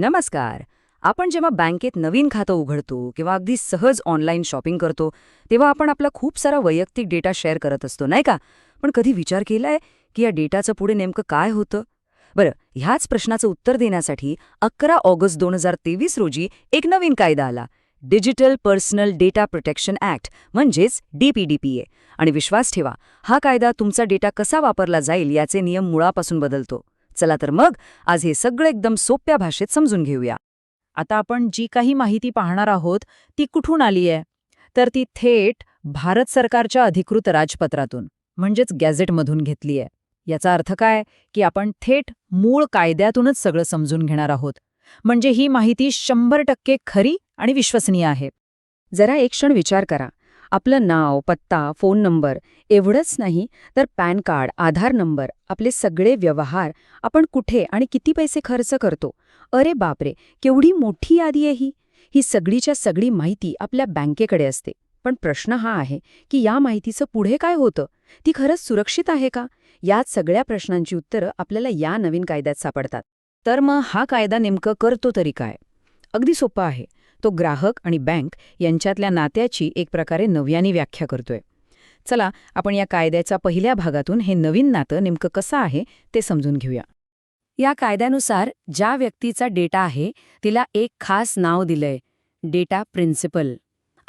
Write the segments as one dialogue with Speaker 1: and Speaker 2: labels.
Speaker 1: नमस्कार. आपण जेव्हा बँकेत नवीन खातं उघडतो किंवा अगदी सहज ऑनलाईन शॉपिंग करतो, तेव्हा आपण आपला खूप सारा वैयक्तिक डेटा शेअर करत असतो, नाही का? पण कधी विचार केलाय की या डेटाचं पुढे नेमकं काय होतं? बरं, ह्याच प्रश्नाचं उत्तर देण्यासाठी 11 ऑगस्ट 2023 रोजी एक नवीन कायदा आला. Digital personal data protection act, म्हणजेच DPDPA. आणि विश्वास ठेवा, हा कायदा तुमचा डेटा कसा वापरला जाईल याचे नियम मुळापासून बदलतो. चला तर मग आज हे सगळं एकदम सोप्या भाषेत समजून घेऊया.
Speaker 2: आता आपण जी काही माहिती पाहणार आहोत ती कुठून आली आहे तर ती थेट भारत सरकारच्या अधिकृत राजपत्रातून म्हणजेच गॅझेटमधून घेतली आहे. याचा अर्थ काय की आपण थेट मूळ कायद्यातूनच सगळं समजून घेणार आहोत. म्हणजे ही माहिती 100% खरी आणि विश्वसनीय आहे.
Speaker 1: जरा एक क्षण विचार करा. आपलं नाव, पत्ता, फोन नंबर एवढंच नाही तर पॅन कार्ड, आधार नंबर, आपले सगळे व्यवहार, आपण कुठे आणि किती पैसे खर्च करतो. अरे बापरे, केवढी मोठी यादी आहे ही. ही सगळीच्या सगळी माहिती आपल्या बँकेकडे असते. पण प्रश्न हा आहे की या माहितीचं पुढे काय होतं? ती खरंच सुरक्षित आहे का? याच सगळ्या प्रश्नांची उत्तरं आपल्याला या नवीन कायद्यात सापडतात. तर मग हा कायदा नेमकं करतो तरी काय? अगदी सोपा आहे. तो ग्राहक आणि बँक यांच्यातल्या नात्याची एक प्रकारे नव्याने व्याख्या करतोय. चला, आपण या कायद्याच्या पहिल्या भागातून हे नवीन नातं नेमकं कसं आहे ते समजून घेऊया. या कायद्यानुसार ज्या व्यक्तीचा डेटा आहे तिला एक खास नाव दिलंय, डेटा प्रिन्सिपल.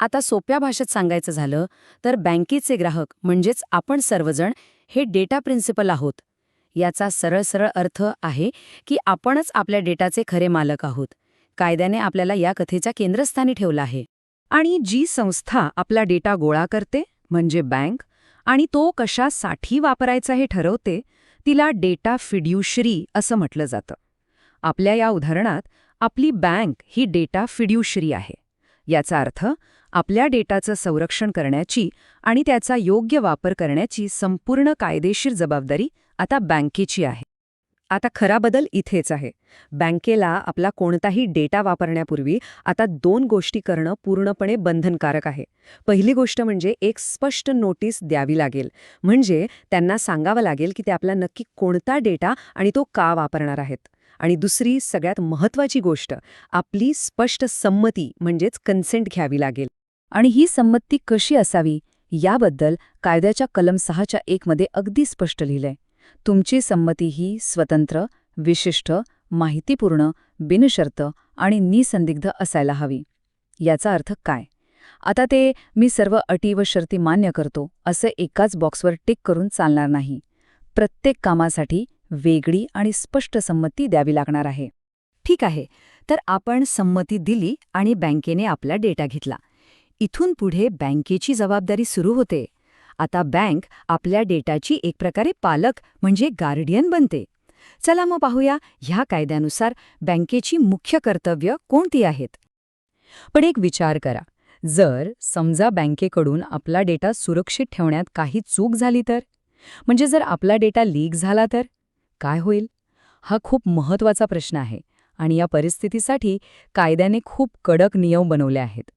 Speaker 1: आता सोप्या भाषेत सांगायचं झालं तर बँकेचे ग्राहक म्हणजेच आपण सर्वजण हे डेटा प्रिन्सिपल आहोत. याचा सरळ सरळ अर्थ आहे की आपणच आपल्या डेटाचे खरे मालक आहोत. कायद्याने आपल्याला या कथेच्या केंद्रस्थानी ठेवलं आहे. आणि जी संस्था आपला डेटा गोळा करते म्हणजे बँक, आणि तो कशासाठी वापरायचा हे ठरवते, तिला डेटा फिड्युशरी असं म्हटलं जातं. आपल्या या उदाहरणात आपली बँक ही डेटा फिड्युशरी आहे. याचा अर्थ आपल्या डेटाचं संरक्षण करण्याची आणि त्याचा योग्य वापर करण्याची संपूर्ण कायदेशीर जबाबदारी आता बँकेची आहे. आता खरा बदल इथेच आहे. बँकेला आपला कोणताही डेटा वापरण्यापूर्वी आता 2 गोष्टी करणं पूर्णपणे बंधनकारक आहे. पहिली गोष्ट म्हणजे एक स्पष्ट नोटीस द्यावी लागेल. म्हणजे त्यांना सांगावं लागेल की ते आपला नक्की कोणता डेटा आणि तो का वापरणार आहेत. आणि दुसरी सगळ्यात महत्त्वाची गोष्ट, आपली स्पष्ट संमती म्हणजेच कन्सेंट घ्यावी लागेल. आणि ही संमती कशी असावी याबद्दल कायद्याच्या कलम 6च्या 1 मध्ये अगदी स्पष्ट लिहिलंय. तुमची संमती ही स्वतंत्र, विशिष्ट, माहितीपूर्ण, बिनशर्त आणि निसंदिग्ध असायला हवी. याचा अर्थ काय? आता ते मी सर्व अटी व शर्ती मान्य करतो असं एकाच बॉक्सवर टिक करून चालणार नाही. प्रत्येक कामासाठी वेगळी आणि स्पष्ट संमती द्यावी लागणार आहे. ठीक आहे, तर आपण संमती दिली आणि बँकेने आपला डेटा घेतला. इथून पुढे बँकेची जबाबदारी सुरू होते. आता बँक आपल्या डेटाची एक प्रकारे पालक म्हणजे गार्डियन बनते. चला मग पाहूया ह्या कायद्यानुसार बँकेची मुख्य कर्तव्य कोणती आहेत. पण एक विचार करा, जर समजा बँकेकडून आपला डेटा सुरक्षित ठेवण्यात काही चूक झाली तर? म्हणजे जर आपला डेटा लीक झाला तर काय होईल? हा खूप महत्त्वाचा प्रश्न आहे आणि या परिस्थितीसाठी कायद्याने खूप कडक नियम बनवले आहेत.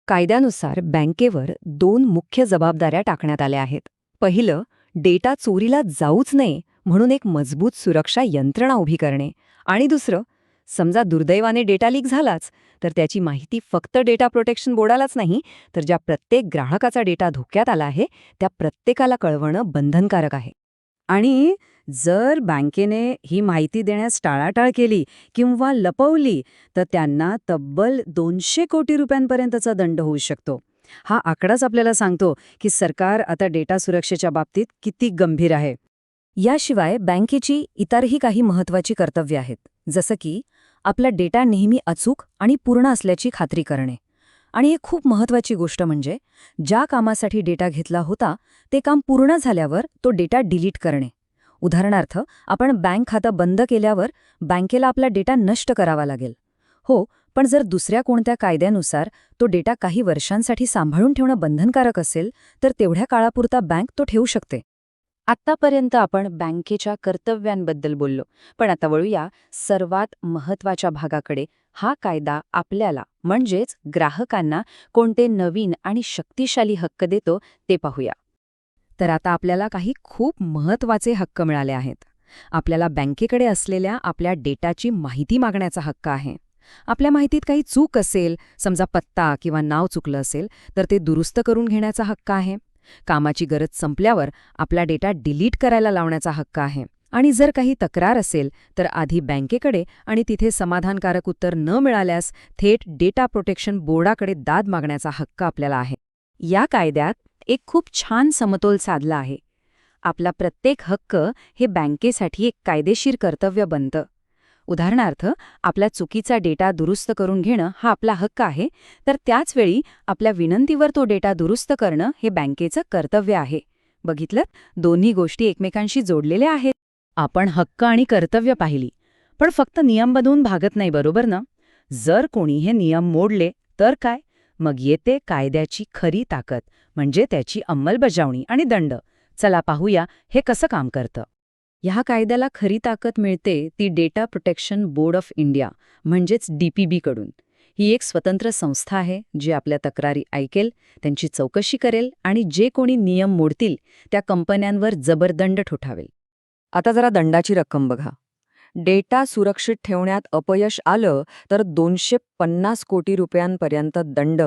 Speaker 1: कायद्यानुसार बँकेवर 2 मुख्य जबाबदाऱ्या टाकण्यात आल्या आहेत. पहिलं, डेटा चोरीला जाऊच नये म्हणून एक मजबूत सुरक्षा यंत्रणा उभी करणे. आणि दुसरं, समजा दुर्दैवाने डेटा लीक झालाच तर त्याची माहिती फक्त डेटा प्रोटेक्शन बोर्डालाच नाही तर ज्या प्रत्येक ग्राहकाचा डेटा धोक्यात आला आहे त्या प्रत्येकाला कळवणं बंधनकारक आहे. आणि जर बँकेने ही माहिती देण्यास टाळाटाळ केली किंवा लपवली तर त्यांना तब्बल 200 कोटी रुपयांपर्यंतचा दंड होऊ शकतो. हा आकडाच आपल्याला सांगतो की सरकार आता डेटा सुरक्षेच्या बाबतीत किती गंभीर आहे. याशिवाय बँकेची इतरही काही महत्त्वाची कर्तव्ये आहेत, जसं की आपला डेटा नेहमी अचूक आणि पूर्ण असल्याची खात्री करणे. आणि एक खूप महत्त्वाची गोष्ट म्हणजे ज्या कामासाठी डेटा घेतला होता ते काम पूर्ण झाल्यावर तो डेटा डिलीट करणे. उदाहरणार्थ, आपण बँक खातं बंद केल्यावर बँकेला आपला डेटा नष्ट करावा लागेल. हो, पण जर दुसऱ्या कोणत्या कायद्यानुसार तो डेटा काही वर्षांसाठी सांभाळून ठेवणं बंधनकारक असेल तर तेवढ्या काळापुरता बँक तो ठेवू शकते. आत्तापर्यंत आपण बँकेच्या कर्तव्यांबद्दल बोललो, पण आता वळूया सर्वात महत्त्वाच्या भागाकडे. हा कायदा आपल्याला म्हणजेच ग्राहकांना कोणते नवीन आणि शक्तिशाली हक्क देतो ते पाहूया. तर आता आपल्याला काही खूप महत्त्वाचे हक्क मिळाले आहेत. आपल्याला बँकेकडे असलेल्या आपल्या डेटाची माहिती मागण्याचा हक्क आहे. आपल्या माहितीत काही चूक असेल, समजा पत्ता किंवा नाव चुकलं असेल, तर ते दुरुस्त करून घेण्याचा हक्क आहे. कामाची गरज संपल्यावर आपला डेटा डिलीट करायला लावण्याचा हक्क आहे. आणि जर काही तक्रार असेल तर आधी बँकेकडे आणि तिथे समाधानकारक उत्तर न मिळाल्यास थेट डेटा प्रोटेक्शन बोर्डाकडे दाद मागण्याचा हक्क आपल्याला आहे.
Speaker 2: या कायद्यात एक खूप छान समतोल साधला आहे. आपला प्रत्येक हक्क हे बँकेसाठी एक कायदेशीर कर्तव्य बनतं. उदाहरणार्थ, आपला चुकीचा डेटा दुरुस्त करून घेणं हा आपला हक्क आहे, तर त्याचवेळी आपल्या विनंतीवर तो डेटा दुरुस्त करणं हे बँकेचं कर्तव्य आहे. बघितलं, दोन्ही गोष्टी एकमेकांशी जोडलेल्या आहेत.
Speaker 1: आपण हक्क आणि कर्तव्य पाहिली, पण फक्त नियम बनवून भागत नाही, बरोबर ना? जर कोणी हे नियम मोडले तर काय? मग येते कायद्याची खरी ताकद, म्हणजे त्याची अंमलबजावणी आणि दंड. चला पाहूया हे कसं काम करतं. ह्या कायद्याला खरी ताकद मिळते ती data protection board of India म्हणजेच DPB कडून. ही एक स्वतंत्र संस्था आहे जी आपल्या तक्रारी ऐकेल, त्यांची चौकशी करेल आणि जे कोणी नियम मोडतील त्या कंपन्यांवर जबरदंड ठोठावेल.
Speaker 3: आता जरा दंडाची रक्कम बघा. डेटा सुरक्षित ठेवण्यात अपयश आलं तर 250 कोटी रुपयांपर्यंत दंड.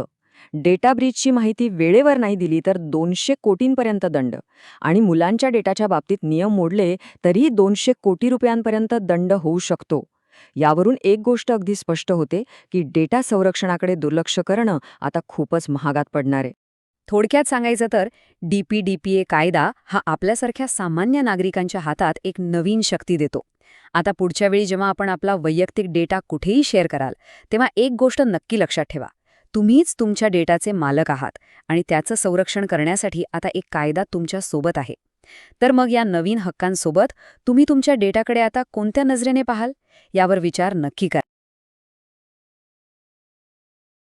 Speaker 3: डेटा ब्रीचची माहिती वेळेवर नाही दिली तर 200 कोटींपर्यंत दंड. आणि मुलांच्या डेटाच्या बाबतीत नियम मोडले तरीही 200 कोटी रुपयांपर्यंत दंड होऊ शकतो. यावरून एक गोष्ट अगदी स्पष्ट होते की डेटा संरक्षणाकडे दुर्लक्ष करणं आता खूपच महागात पडणार आहे.
Speaker 1: थोडक्यात सांगायचं तर DPDPA कायदा हा आपल्यासारख्या सामान्य नागरिकांच्या हातात एक नवीन शक्ती देतो. आता पुढच्या वेळी जेव्हा आपण आपला वैयक्तिक डेटा कुठेही शेअर कराल, तेव्हा एक गोष्ट नक्की लक्षात ठेवा. तुम्हीच तुमच्या डेटाचे मालक आहात आणि त्याचं संरक्षण करण्यासाठी आता एक कायदा तुमच्या सोबत आहे. तर मग या नवीन हक्कांसोबत तुम्ही तुमच्या डेटाकडे आता कोणत्या नजरेने पाहाल, यावर विचार नक्की करा.